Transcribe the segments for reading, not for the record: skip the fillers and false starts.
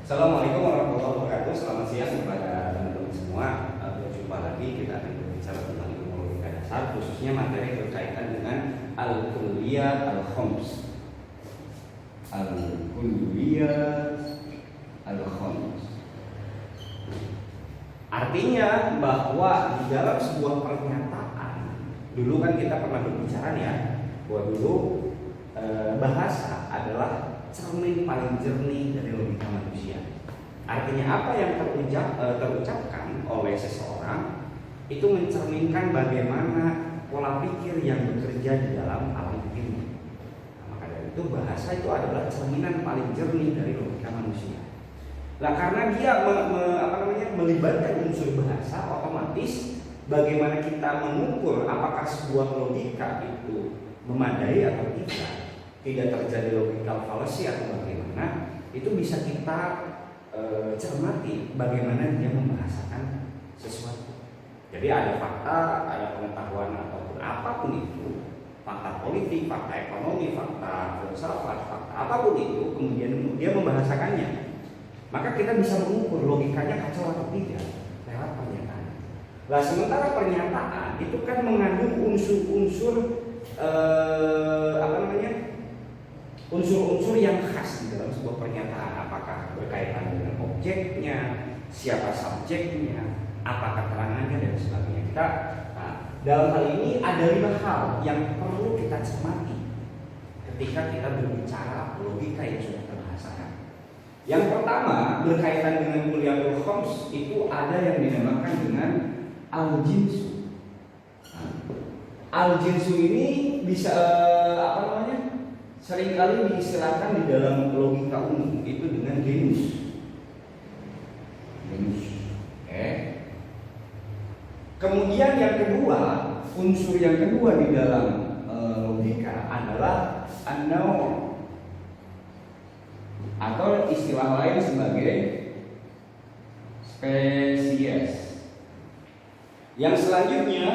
Assalamualaikum warahmatullahi wabarakatuh. Selamat siang kepada teman-teman semua. Berjumpa lagi, kita akan berbicara tentang ilmu logika dasar, khususnya materi berkaitan dengan al-kulliyat al-khams. Al-kulliyat al-khams. Artinya bahwa di dalam sebuah pernyataan, dulu kan kita pernah berbicara ya, bahwa dulu bahasa adalah cermin paling jernih dari logika manusia. Artinya apa yang terucapkan oleh seseorang itu mencerminkan bagaimana pola pikir yang bekerja di dalam alam pikirnya. Maka dari itu bahasa itu adalah cerminan paling jernih dari logika manusia. Nah, karena dia melibatkan unsur bahasa, otomatis bagaimana kita mengukur apakah sebuah logika itu memadai atau tidak terjadi logical fallacy atau bagaimana, itu bisa kita cermati bagaimana dia membahasakan sesuatu. Jadi ada fakta, ada pengetahuan ataupun apapun itu, fakta politik, fakta ekonomi, fakta filsafat, fakta apapun itu, kemudian dia membahasakannya, maka kita bisa mengukur logikanya kacau atau tidak lewat pernyataan. Nah, sementara pernyataan itu kan mengandung unsur-unsur unsur-unsur yang khas di dalam sebuah pernyataan, apakah berkaitan dengan objeknya, siapa subjeknya, apa keterangannya dan sebagainya. Dalam hal ini ada 5 hal yang perlu kita cermati ketika kita berbicara logika yang sudah terbahasakan. Yang pertama berkaitan dengan kuliyatul khams, itu ada yang dinamakan dengan al-jinsu. Al-jinsu ini bisa seringkali diistilahkan di dalam logika umum itu dengan genus. Kemudian yang kedua, unsur yang kedua di dalam logika adalah an-naw', atau istilah lain sebagai spesies. Yang selanjutnya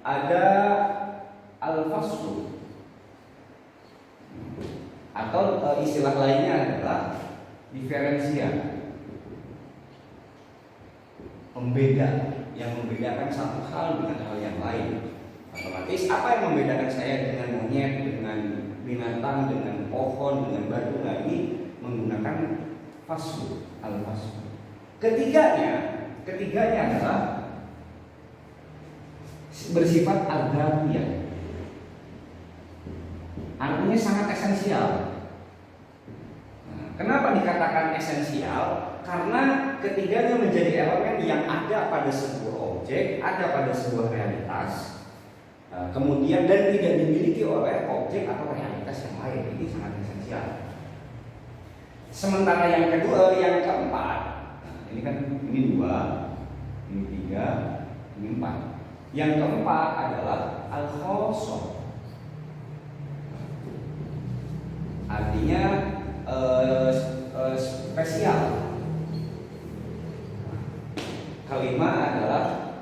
ada al-faslu, atau istilah lainnya adalah diferensial, pembeda, yang membedakan satu hal dengan hal yang lain. Otomatis apa yang membedakan saya dengan monyet, dengan binatang, dengan pohon, dengan batu, ini menggunakan faslu, al-faslu. Ketiganya adalah bersifat adabiyah. Artinya sangat esensial. Kenapa dikatakan esensial? Karena ketiganya menjadi elemen yang ada pada sebuah objek, ada pada sebuah realitas, kemudian dan tidak dimiliki oleh objek atau realitas yang lain. Ini sangat esensial. Sementara yang keempat, ini kan ini 2, ini 3, ini 4. Yang keempat adalah al-khosoh. Artinya spesial. Kelima adalah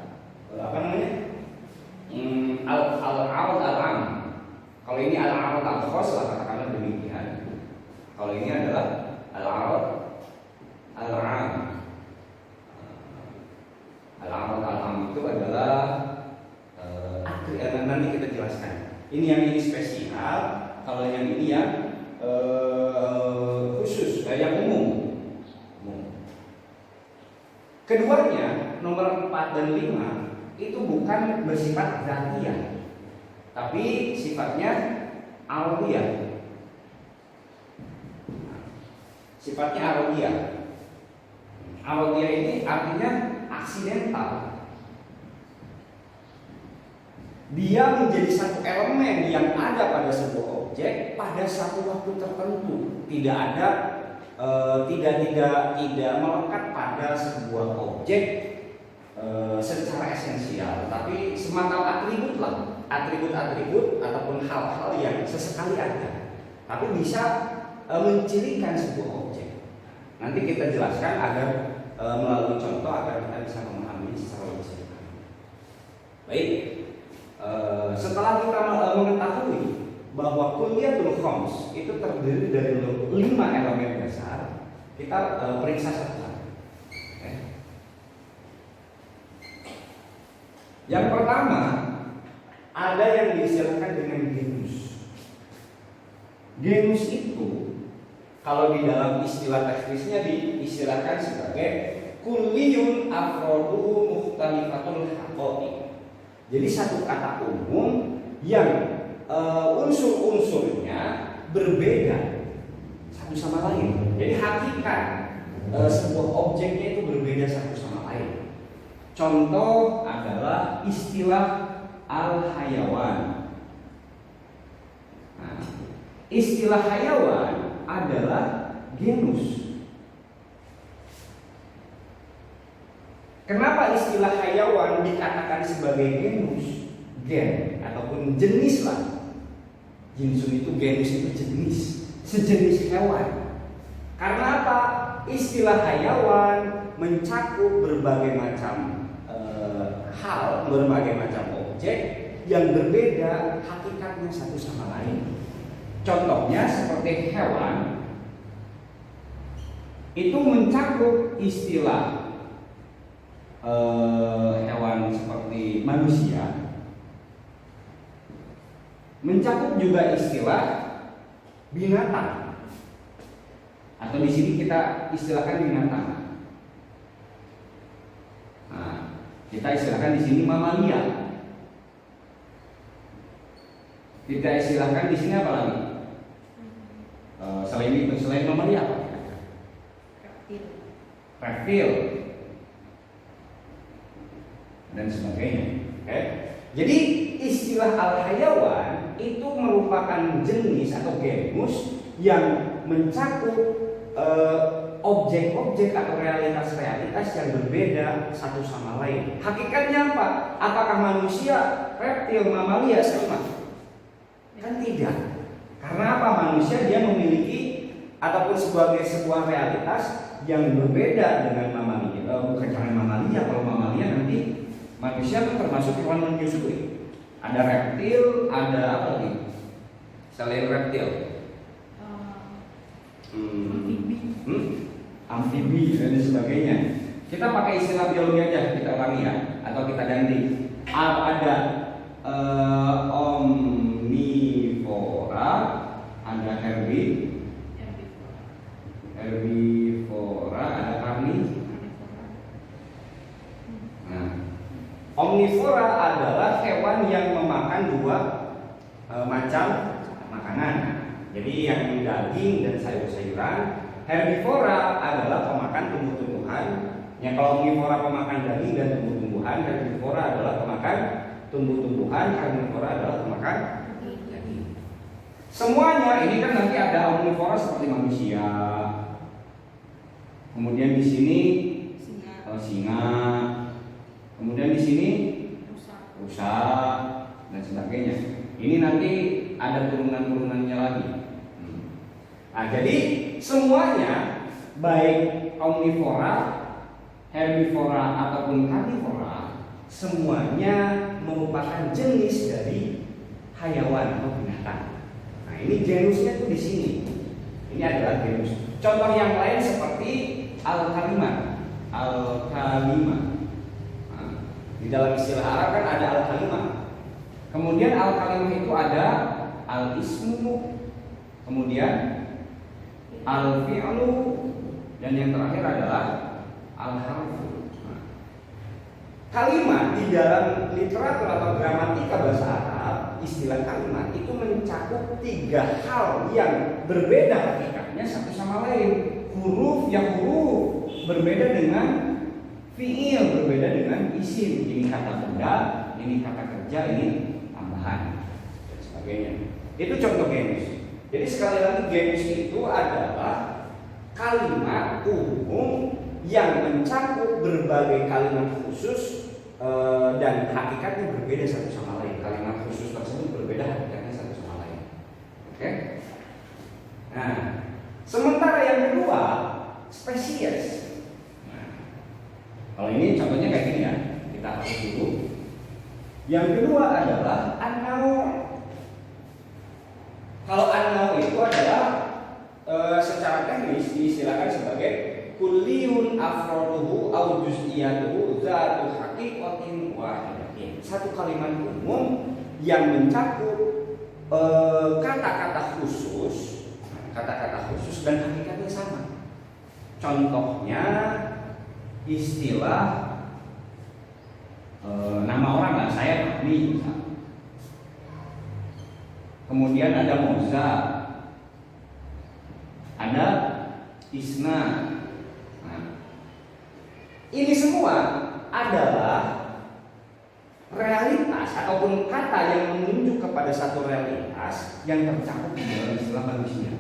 al-arad al-am. Kalau ini al-arad al-khos lah katakanlah demikian. Kalau ini adalah al-arad al-am. Al-arad al-am itu adalah nanti kita jelaskan. Ini yang ini spesial, kalau yang ini yang khusus, yang umum. Keduanya nomor 4 dan 5 itu bukan bersifat dzatiyah, tapi sifatnya aradiyah. Sifatnya aradiyah. Aradiyah ini artinya aksidental. Dia menjadi satu elemen yang ada pada sebuah objek pada satu waktu tertentu, tidak melekat pada sebuah objek secara esensial, tapi semacam atribut ataupun hal-hal yang sesekali ada, tapi bisa mencirikan sebuah objek. Nanti kita jelaskan agar melalui contoh agar kita bisa memahami secara lebih sederhana. Baik. Setelah kita mengetahui bahwa kulliyatul khams itu terdiri dari 5 elemen dasar, Kita periksa satu-satu. Yang pertama, ada yang diistilahkan dengan genus. Genus itu kalau di dalam istilah teknisnya diistilahkan sebagai kulliyun afroduhu mukhtalifatul haqaiq. Jadi satu kata umum yang unsur-unsurnya berbeda satu sama lain. Jadi hakikat sebuah objeknya itu berbeda satu sama lain. Contoh adalah istilah al-hayawan. Nah, istilah hayawan adalah genus. Kenapa istilah hayawan dikatakan sebagai genus? Gen ataupun jenis lah. Jinsun itu genus itu jenis, sejenis hewan. Karena apa? Istilah hayawan mencakup berbagai macam hal, berbagai macam objek yang berbeda hakikatnya satu sama lain. Contohnya seperti hewan itu mencakup istilah hewan seperti manusia, mencakup juga istilah binatang, atau di sini kita istilahkan binatang. Nah, kita istilahkan di sini mamalia. Kita istilahkan di sini apa lagi? Selain itu, selain mamalia apa? Reptil dan sebagainya. Jadi istilah al-hayawan itu merupakan jenis atau genus yang mencakup objek-objek atau realitas-realitas yang berbeda satu sama lain. Hakikatnya apa? Apakah manusia, reptil, mamalia sama? Kan tidak. Karena apa? Manusia dia memiliki ataupun sebagai sebuah realitas yang berbeda dengan mamalia. Bukan jangan mamalia, kalau mamalia nanti manusia kan termasuk hewan menyusui. Ada reptil, ada apa lagi? Selain reptil, amfibi dan sebagainya. Kita pakai istilah biologi aja, kita ulangi ya, atau kita ganti. Ada omnivora, ada herbivora, ada karnivora. Nah, omnivora adalah hewan yang memakan dua macam makanan. Jadi yang daging dan sayur-sayuran. Herbivora adalah pemakan tumbuh-tumbuhan. Yang kalau omnivora pemakan daging dan tumbuh-tumbuhan, herbivora adalah pemakan tumbuh-tumbuhan, karnivora adalah pemakan daging. Semuanya ini kan nanti ada omnivora seperti manusia. Kemudian di sini singa. Kemudian di sini rusa dan sebagainya. Ini nanti ada turunan-turunannya lagi. Nah, jadi semuanya baik omnivora, herbivora ataupun karnivora, semuanya merupakan jenis dari hayawan atau binatang. Nah, ini genusnya tuh di sini. Ini adalah genus. Contoh yang lain seperti al-kalimah. Al-kalimah. Nah, di dalam istilah Arab kan ada al-kalimah. Kemudian al-kalimah itu ada al-ismu, kemudian al-fi'lu, dan yang terakhir adalah al-harfu. Nah, kalimat di dalam literatur atau gramatika bahasa Arab, istilah kalimat itu mencakup tiga hal yang berbeda hakikatnya satu sama lain. Huruf berbeda dengan fi'il, berbeda dengan isim. Ini kata benda, ini kata kerja, ini tambahan dan sebagainya. Itu contoh genus. Jadi sekali lagi genus itu adalah kalimat umum yang mencakup berbagai kalimat khusus dan hakikatnya berbeda satu sama lain. Kalimat khusus tersebut berbeda hakikatnya satu sama lain. Oke? Nah, sementara yang kedua spesies. Nah, kalau ini contohnya kayak gini ya, kita hapus dulu. Yang kedua adalah an-naw'. Kalau an-naw' itu adalah secara teknis diistilahkan sebagai afroduhu au juz'iyatuhu zatu haqiqatin wahidatin. Satu kalimat umum yang mencakup kata-kata khusus dan hakikatnya sama. Contohnya istilah nama orang lah, saya Fahmi. Kemudian ada Moza, ada Isna. Nah, ini semua adalah realitas ataupun kata yang menunjuk kepada satu realitas yang tercakup di dalam istilah manusia.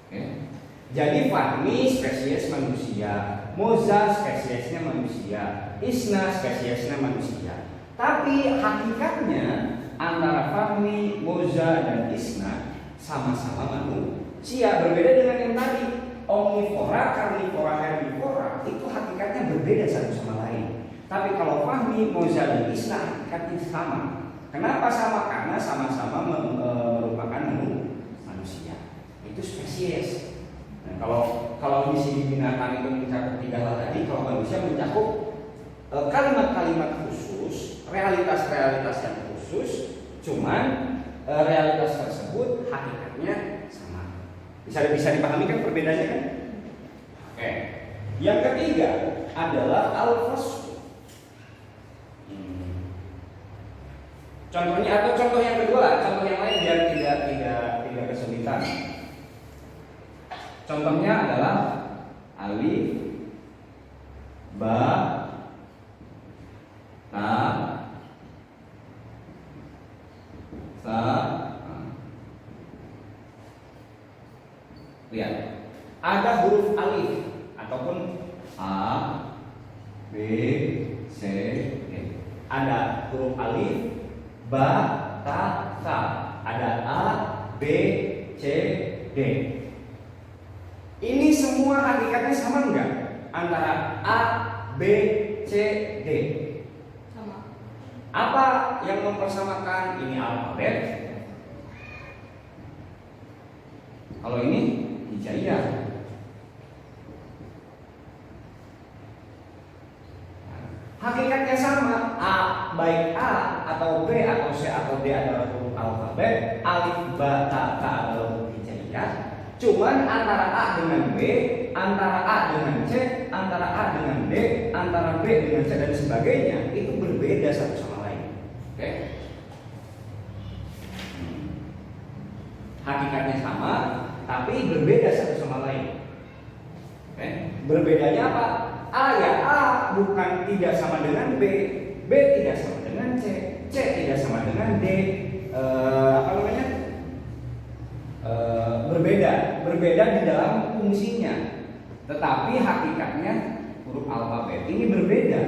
Oke. Jadi Fahmi spesies manusia, Moza spesiesnya manusia, Isna spesiesnya manusia. Tapi hakikatnya antara Fahmi, Moza, dan Isna sama-sama manusia. Berbeda dengan yang tadi, omnivora, karnivora, herbivora itu hakikatnya berbeda satu sama lain. Tapi kalau Fahmi, Moza, dan Isna hakikatnya sama. Kenapa sama? Karena sama-sama merupakan manusia. Itu spesies. Nah, kalau di sini binatang itu mencakup 3 hal tadi, kalau manusia mencakup kalimat-kalimat khusus, realitas-realitas yang khusus, cuman realitas tersebut hakikatnya sama. Bisa dipahami kan perbedaannya kan? Oke. Yang ketiga adalah al-fasl. Contohnya atau contoh yang kedua lah, contoh yang lain biar tidak kesulitan. Contohnya adalah alif, ba, ta, sa. Lihat, ada huruf alif ataupun a, b, c, d. Ada huruf alif, ba, ta, sa. Ada a, b, c, d. Ini semua hakikatnya sama enggak? Antara A, B, C, D. Sama. Apa yang mempersamakan? Ini alfabet. Kalau ini hijaiyah. Hakikatnya sama. A, baik A atau B atau C atau D adalah huruf alfabet. Alif, ba, ta, adalah huruf hijaiyah. Cuman antara A dengan B, antara A dengan C, antara A dengan D, antara B dengan C dan sebagainya itu berbeda satu sama lain. Oke? Hakikatnya sama, tapi berbeda satu sama lain. Oke? Berbedanya apa? A ya A, bukan tidak sama dengan B, B tidak sama dengan C, C tidak sama dengan D. Berbeda di dalam fungsinya, tetapi hakikatnya huruf alfabet ini berbeda.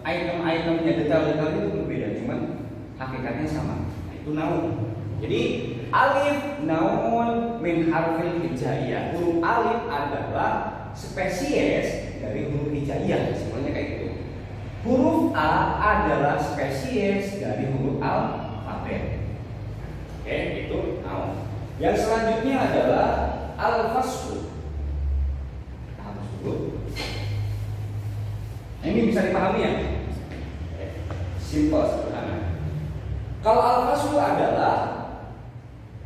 Item-itemnya, detail-detail itu berbeda, cuman hakikatnya sama. Nah, itu naun. Jadi alif naun min harfil hijaiyah. Huruf alif adalah spesies dari huruf hijaiyah, semuanya kayak gitu. Huruf A adalah spesies dari huruf alfabet. Oke, itu naun. Yang selanjutnya adalah al-fasl. Harus dulu. Ini bisa dipahami ya? Simple, sederhana. Kalau al-fasl adalah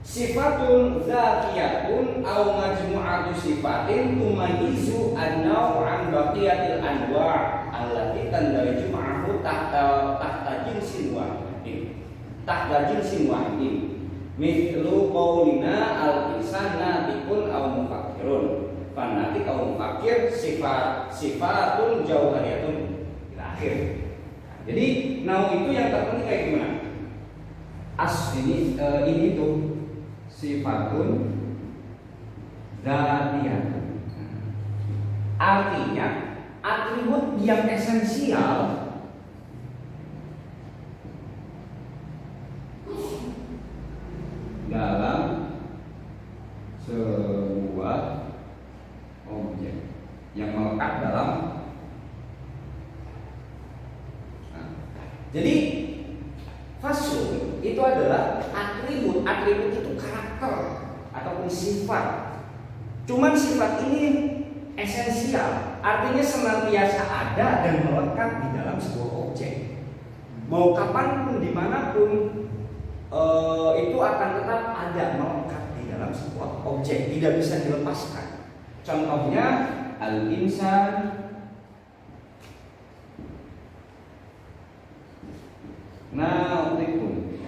sifatun dzatiyatun au majmu'atu sifatin tumayyizu an-naw' an baqiyatil anwa' allati tandariju ma'ahu tahta jinsin wahidin. Tahta jinsin wahidin. Mithlu qaulina al-insan natikun aw mufakkirun. Fanatik aw mufakkir sifatun jauhariyatun ila akhir. Jadi nau itu yang terpenting kayak gimana? Ini tuh sifatun dzatiyatun. Artinya atribut yang esensial dalam sebuah objek yang melekat dalam. Jadi fasl itu adalah atribut itu karakter ataupun sifat Cuman sifat ini esensial, artinya senantiasa ada dan melekat di dalam sebuah objek. Mau kapanpun, dimanapun, itu akan tetap ada, melekat di dalam sebuah objek, tidak bisa dilepaskan. Contohnya al-insan nautiqun,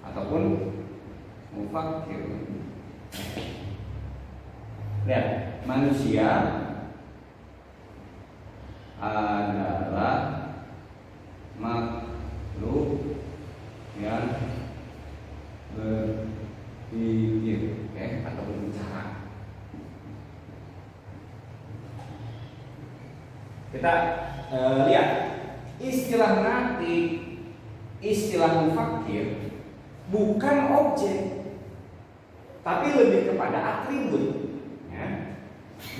ataupun mufakkir. Lihat, manusia adalah makhluk yang berpikir, atau berbicara. Kita lihat istilah natik, istilah mufakkir bukan objek, tapi lebih kepada atribut.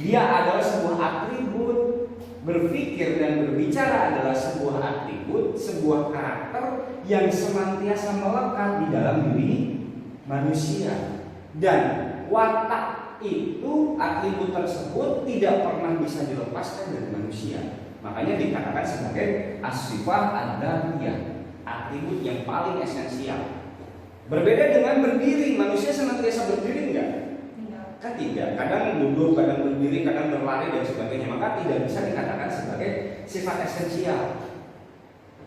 Dia adalah sebuah atribut. Berpikir dan berbicara adalah sebuah atribut, sebuah karakter yang senantiasa melekat di dalam diri manusia. Dan watak itu, atribut tersebut tidak pernah bisa dilepaskan dari manusia. Makanya dikatakan sebagai as-sifah ad-dhariyah, atribut yang paling esensial. Berbeda dengan berdiri, manusia senantiasa berdiri enggak? Kan tidak, kadang duduk, kadang berdiri, kadang berlari dan sebagainya. Maka tidak bisa dikatakan sebagai sifat esensial.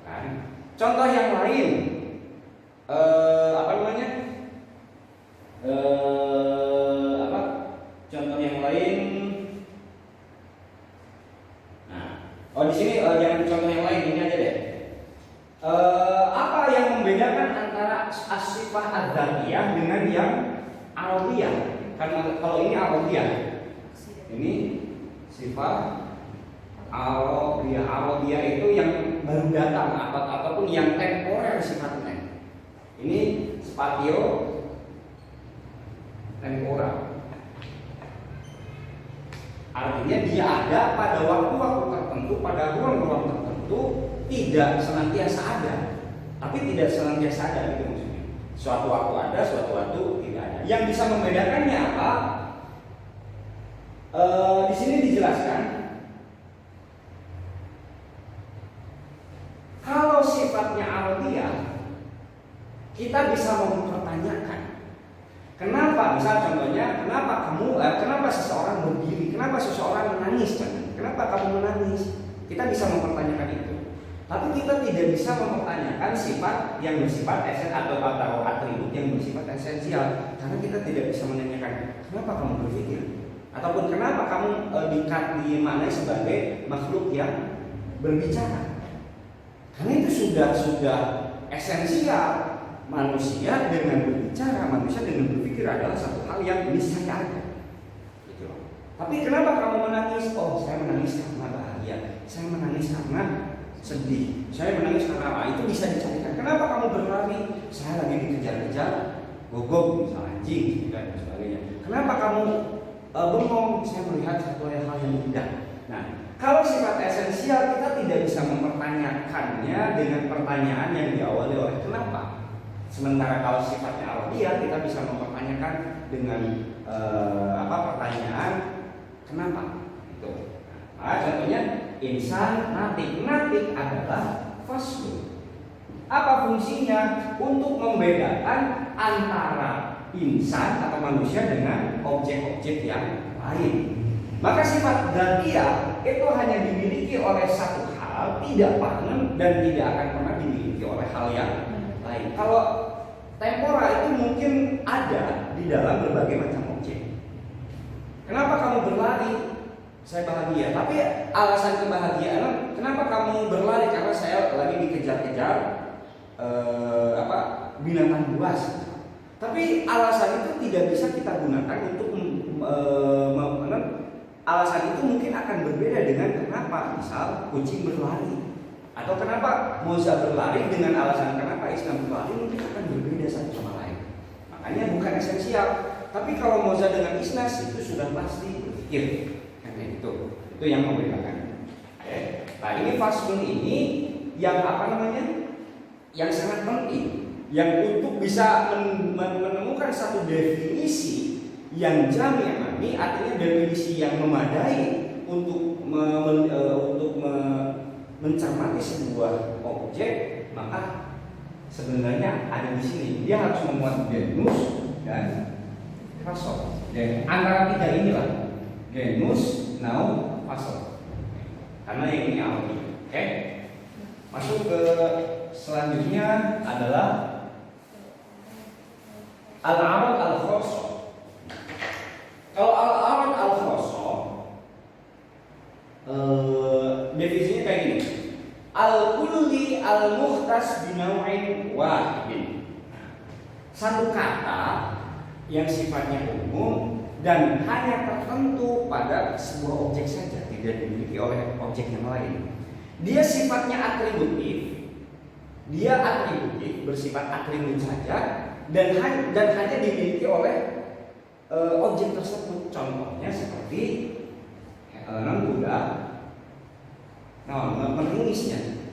Kan? Contoh yang lain, contoh yang lain. Nah, di sini yang contoh yang lain ini aja deh. Apa yang membedakan antara as-sifah ad-dhariyah dengan yang aradiyah? Karena kalau ini aradiyah, ini sifat aradiyah. Aradiyah itu yang baru datang ataupun yang temporer sifatnya. Ini spatio temporal. Artinya dia ada pada waktu-waktu tertentu, pada ruang-ruang tertentu, tidak senantiasa ada. Tapi tidak senantiasa ada, gitu maksudnya. Suatu waktu ada, suatu waktu tidak ada. Yang bisa membedakannya apa? Di sini dijelaskan kalau sifatnya aradiyah, kita bisa mempertanyakan kenapa, misal contohnya, kenapa seseorang berdiri, kenapa seseorang menangis, kenapa kamu menangis? Kita bisa mempertanyakan itu. Tapi kita tidak bisa mempertanyakan sifat yang bersifat atau atribut yang bersifat esensial, karena kita tidak bisa menanyakan kenapa kamu berpikir, ataupun kenapa kamu dimaknai sebagai makhluk yang berbicara. Karena itu sudah esensial. Manusia dengan berbicara, manusia dengan berpikir adalah satu hal yang niscaya ada. Gitu. Tapi kenapa kamu menangis? Oh, saya menangis karena bahagia. Saya menangis karena sedih. Saya menangis karena apa? Itu bisa dicarikan. Kenapa kamu berlari? Saya lagi dikejar-kejar gogok, misalnya anjing dan sebagainya. Kenapa kamu bengong? Saya melihat satu hal yang indah. Nah, kalau sifat esensial kita tidak bisa mempertanyakannya dengan pertanyaan yang diawali oleh kenapa. Sementara kalau sifatnya aradiyah kita bisa mempertanyakan dengan pertanyaan kenapa. Itu. Nah, contohnya insan natik. Natik adalah faslu. Apa fungsinya? Untuk membedakan antara insan atau manusia dengan objek-objek yang lain. Maka sifat dzatiyah itu hanya dimiliki oleh satu hal, tidak permanen dan tidak akan pernah dimiliki oleh hal yang lain. Kalau tempora itu mungkin ada di dalam berbagai macam objek. Kenapa kamu berlari? Saya bahagia. Tapi alasan kebahagiaan, kenapa kamu berlari? Karena saya lagi dikejar-kejar binatang buas. Tapi alasan itu tidak bisa kita gunakan untuk alasan itu mungkin akan berbeda dengan kenapa misal kucing berlari, atau kenapa Moza berlari dengan alasan kenapa Islam berlari mungkin akan berbeda satu sama lain. Makanya bukan esensial. Tapi kalau Moza dengan Isnas itu sudah pasti berpikir. Itu yang membedakan. Nah, ini faslun ini yang yang sangat penting, yang untuk bisa menemukan memberikan satu definisi yang jami', artinya definisi yang memadai untuk mencermati sebuah objek, maka sebenarnya ada di sini. Dia harus memuat genus dan fasol. Dan antara tiga inilah genus, naum, fasol. Karena yang ini arti. Oke. Masuk ke selanjutnya adalah al-arad al-khoso. Kalau al-arad al-khoso, definisinya kayak gini: al-kulli al-mukhtas binaw'in wahidin. Satu kata yang sifatnya umum dan hanya tertentu pada sebuah objek saja, tidak dimiliki oleh objek yang lain. Dia sifatnya atributif, bersifat atribut saja dan hanya dimiliki oleh objek tersebut. Contohnya seperti kuda, menengisnya.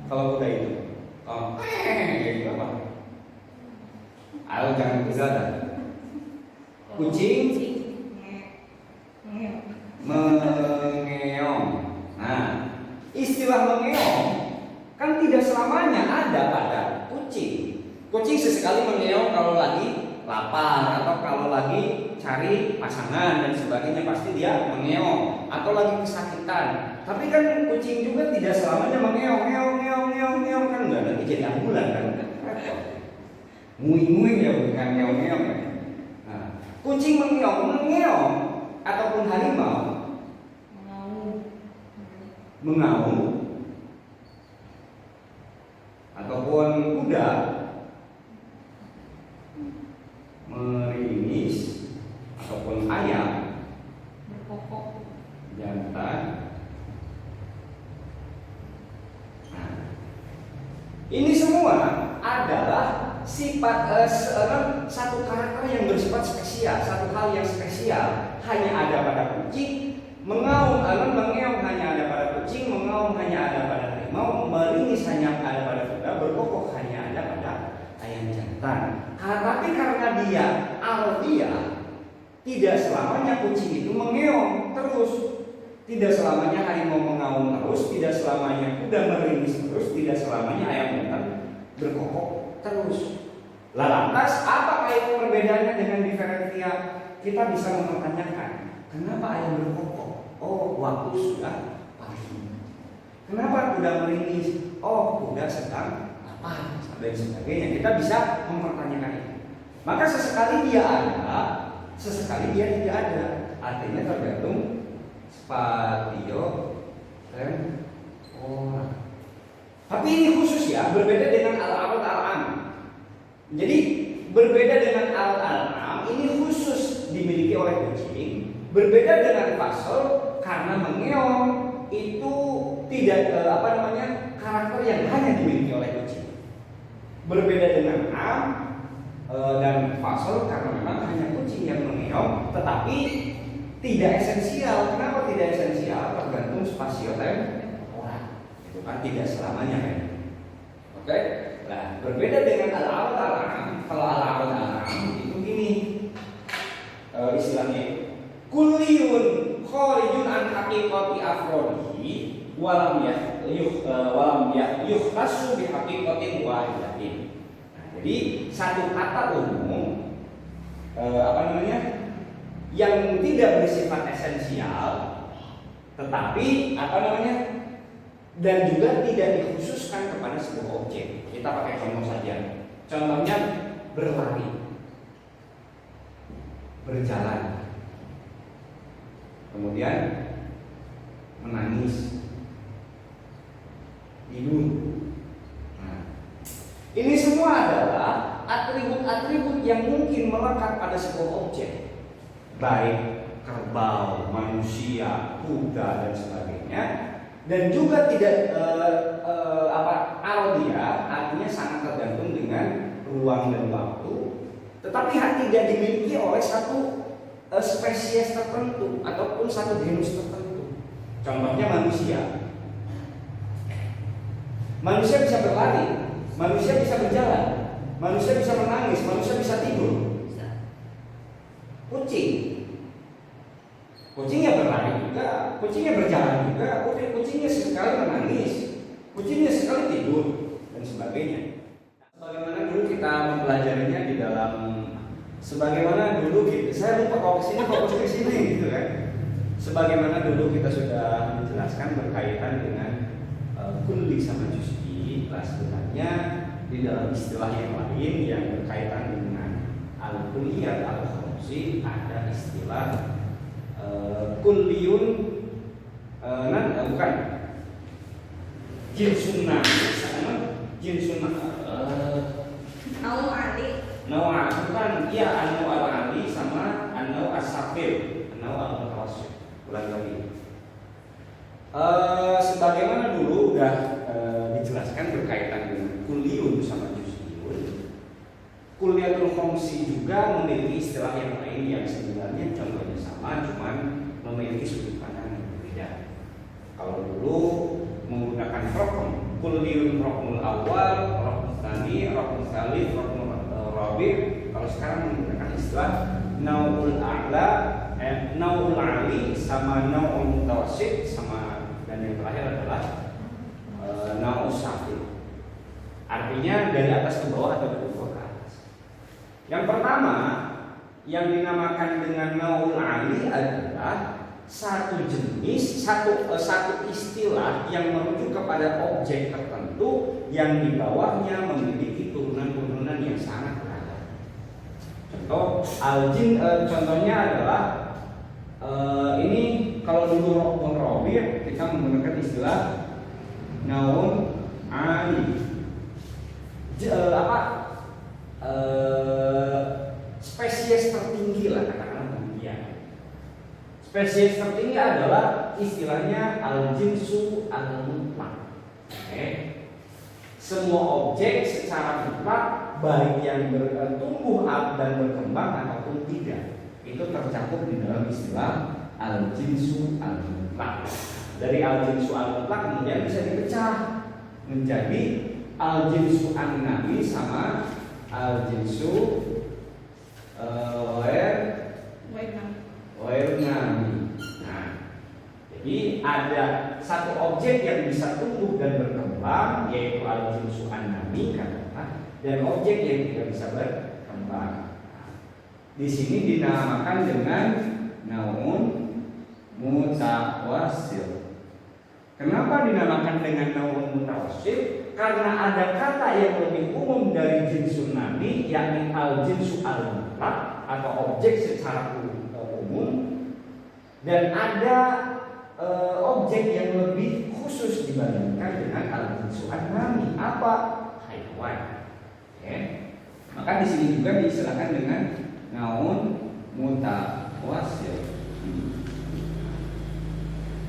Kalau kuda itu, gitu apa? Ayo jangan bergada. Kucing mengeong. Nah, istilah mengeong kan tidak selamanya ada pada kucing. Kucing sesekali mengeong kalau lagi lapar atau kalau lagi cari pasangan dan sebagainya, pasti dia mengeong, atau lagi kesakitan. Tapi kan kucing juga tidak selamanya mengeong, ngeong kan enggak, nanti jadi ambulan kan. Nguing-nguing ya, bukan ngeong-ngeong ya. Nah, kucing mengeong ataupun harimau mengaum ataupun kuda meringis ataupun ayam berkokok, jantan. Nah, ini semua adalah sifat satu karakter yang bersifat spesial, satu hal yang spesial hanya ada pada kucing. Mengeong hanya ada pada kucing, mengaum hanya ada pada harimau, meringis hanya ada pada kuda, berkokok hanya ada pada ayam jantan. Tapi karena dia alfiah, tidak selamanya kucing itu mengeong terus, tidak selamanya harimau mengaum terus, tidak selamanya kuda meringis terus, tidak selamanya ayam jantan berkokok terus. Lantas apa kaitan perbedaannya dengan diferensia? Kita bisa mempertanyakan, kenapa ayam berkokok? Oh, waktu sudah pagi. Kenapa kuda meringis? Oh, kuda sedang lapar, dan sebagainya. Kita bisa mempertanyakan itu. Maka sesekali dia ada, sesekali dia tidak ada. Artinya tergantung spatio dan orang. Tapi ini khusus ya, berbeda dengan al-arad al-am. Jadi berbeda dengan al-am, ini khusus dimiliki oleh kucing. Berbeda dengan fasol, karena mengeong itu tidak karakter yang hanya dimiliki oleh kucing. Berbeda dengan am dan fasol, karena memang hanya kucing yang mengeong, tetapi tidak esensial. Kenapa tidak esensial? Tergantung spasio dan orang. Itu kan tidak selamanya kan. Oke? Nah, berbeda dengan al-arad al-am. Kalau al-arad al-am itu gini istilahnya, kulliyun kharijun an haqiqati afrodihi walam yukhtassu bi haqiqatin wahidatin. Nah, jadi satu kata umum yang tidak bersifat esensial, tetapi dan juga tidak dikhususkan kepada sebuah objek. Kita pakai contoh saja. Contohnya berlari, berjalan, kemudian menangis, tidur. Nah, ini semua adalah atribut-atribut yang mungkin melekat pada sebuah objek, baik kerbau, manusia, kuda dan sebagainya. Dan juga tidak ardia, artinya sangat tergantung dengan ruang dan waktu, tetapi tidak dimiliki oleh satu spesies tertentu ataupun satu genus tertentu. Contohnya manusia. Manusia bisa berlari, manusia bisa berjalan, manusia bisa menangis, manusia bisa tidur. juga, kucingnya berjalan juga, kucingnya sekali menangis, kucingnya sekali tidur dan sebagainya. Sebagaimana dulu kita mempelajarinya di dalam, sebagaimana dulu saya lupa kalau fokus ke sini gitu kan. Sebagaimana dulu kita sudah menjelaskan berkaitan dengan kulli sama juz'i, sebenarnya di dalam istilah yang lain yang berkaitan dengan al-kulliyat al-khumsi ada istilah kulliyun bukan jinsun jinsun Nawa bukan, iya an-naw al-ali sama an-naw as-safir, an-naw al-mutawassit. Ulang lagi. Sebagaimana dulu udah dijelaskan berkaitan dengan kulliyun sama juz'iyun. Kulliyatul khumsi juga memiliki istilah yang lain yang sebenarnya contohnya sama, cuman memiliki sudut pandang yang berbeda. Kalau dulu menggunakan rokm, kulliyun rokmul awal, rokmul tsani, rokmul tsalits, rokmul rabi'. Kalau sekarang menggunakan istilah nau'ul a'la, nau'ul ali sama nau'ul mutawassit sama, dan yang terakhir adalah nau'ul safir. Artinya dari atas ke bawah atau dari bawah ke atas. Yang pertama yang dinamakan dengan nau'ul ali adalah satu jenis, satu istilah yang merujuk kepada objek tertentu yang di bawahnya memiliki turunan-turunan yang sangat beragam. Contoh contohnya adalah ini kalau dulu rokmun robi' kita menggunakan istilah naun ali. Spesies tertinggi lah katakanlah demikian. Spesies tertinggi adalah istilahnya al-jinsu al-mutlaq. Semua objek secara mutlak baik yang bertumbuh dan berkembang ataupun tidak itu tercakup di dalam istilah al-jinsu al-mutlaq. Dari al-jinsu al-mutlaq kemudian bisa dipecah menjadi al-jinsu an-nami sama al-jinsu nami. Nah, jadi ada satu objek yang bisa tumbuh dan berkembang yaitu al-jinsu an-nami dan objek yang tidak bisa berkembang. Di sini dinamakan dengan naun mutawassil. Kenapa dinamakan dengan naun mutawassil? Karena ada kata yang lebih umum dari jinsun nami, yakni al-jinsu al-mutlaq atau objek secara umum, dan ada objek yang lebih khusus dibandingkan dengan al-jinsu an-nami. Apa? Hayawan. Maka di sini juga diistilahkan dengan naun mutawassil.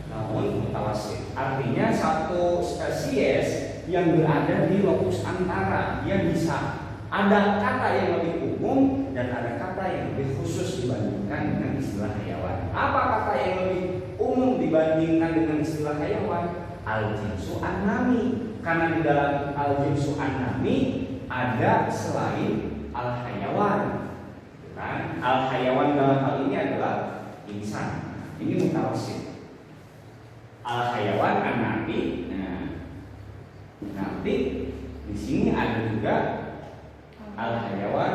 Naun mutawassil artinya satu spesies yang berada di lokus antara. Dia bisa ada kata yang lebih umum dan ada kata yang lebih khusus dibandingkan dengan istilah hayawan. Apa kata yang lebih umum dibandingkan dengan istilah hayawan? Al-jinsu an-nami. Karena di dalam al-jinsu an-nami ada selain al-hayawan. Kan? Al-hayawan dalam hal ini adalah insan. Ini mutawassil. Al-hayawan an-nami. Nanti di sini ada juga al-hayawan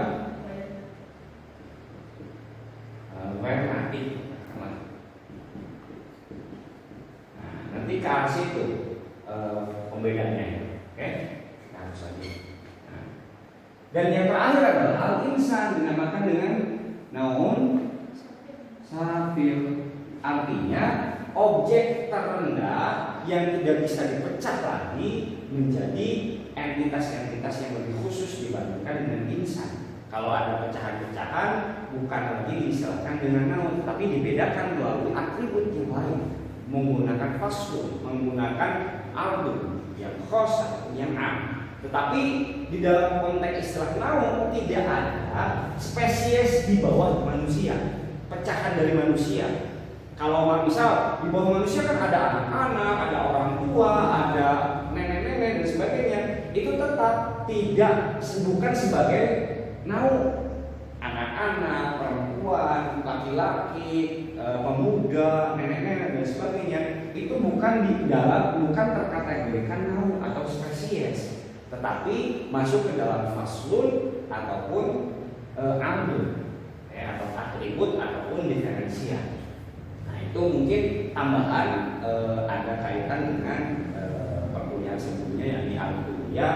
wernatif. Nanti ke arah situ pembedaannya. Oke, kita harus lagi. Dan yang terakhir adalah al-insan dinamakan dengan naun safir. Artinya objek terendah yang tidak bisa dipecah lagi menjadi entitas-entitas yang lebih khusus dibandingkan dengan insan. Kalau ada pecahan-pecahan bukan lagi diistilahkan dengan naun, tapi dibedakan melalui atribut yang lain, menggunakan fasul, menggunakan ardun yang khos atau yang am. Tetapi di dalam konteks istilah naun tidak ada spesies di bawah manusia, pecahan dari manusia. Kalau misal di bawah manusia kan ada anak-anak, ada orang tua, ada nenek-nenek dan sebagainya. Itu tetap bukan sebagai naun. Anak-anak, perempuan, laki-laki laki-laki, pemuda, nenek-nenek dan sebagainya itu bukan terkategorikan naung atau spesies, tetapi masuk ke dalam faslun ataupun ambil atau atribut ataupun diferensial. Nah itu mungkin tambahan ada kaitan dengan perkuliahan sebelumnya yang di al-kuliah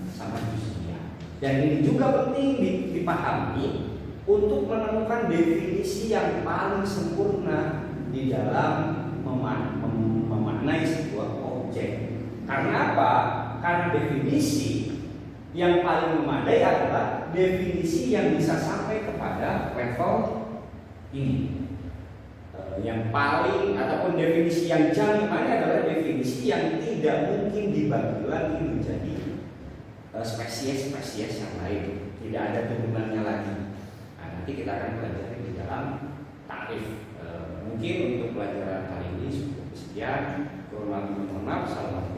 sama juz'iyah. Dan ini juga penting dipahami untuk menemukan definisi yang paling sempurna di dalam memaknai sebuah objek. Karena apa? Karena definisi yang paling memadai adalah definisi yang bisa sampai kepada level ini. Yang paling ataupun definisi yang jami'annya adalah definisi yang tidak mungkin dibagi lagi menjadi spesies-spesies yang lain. Tidak ada turunannya lagi. Nanti kita akan pelajari di dalam takrif. Mungkin untuk pelajaran kali ini cukup sekian. Kurang lebih mohon maaf. Assalamualaikum.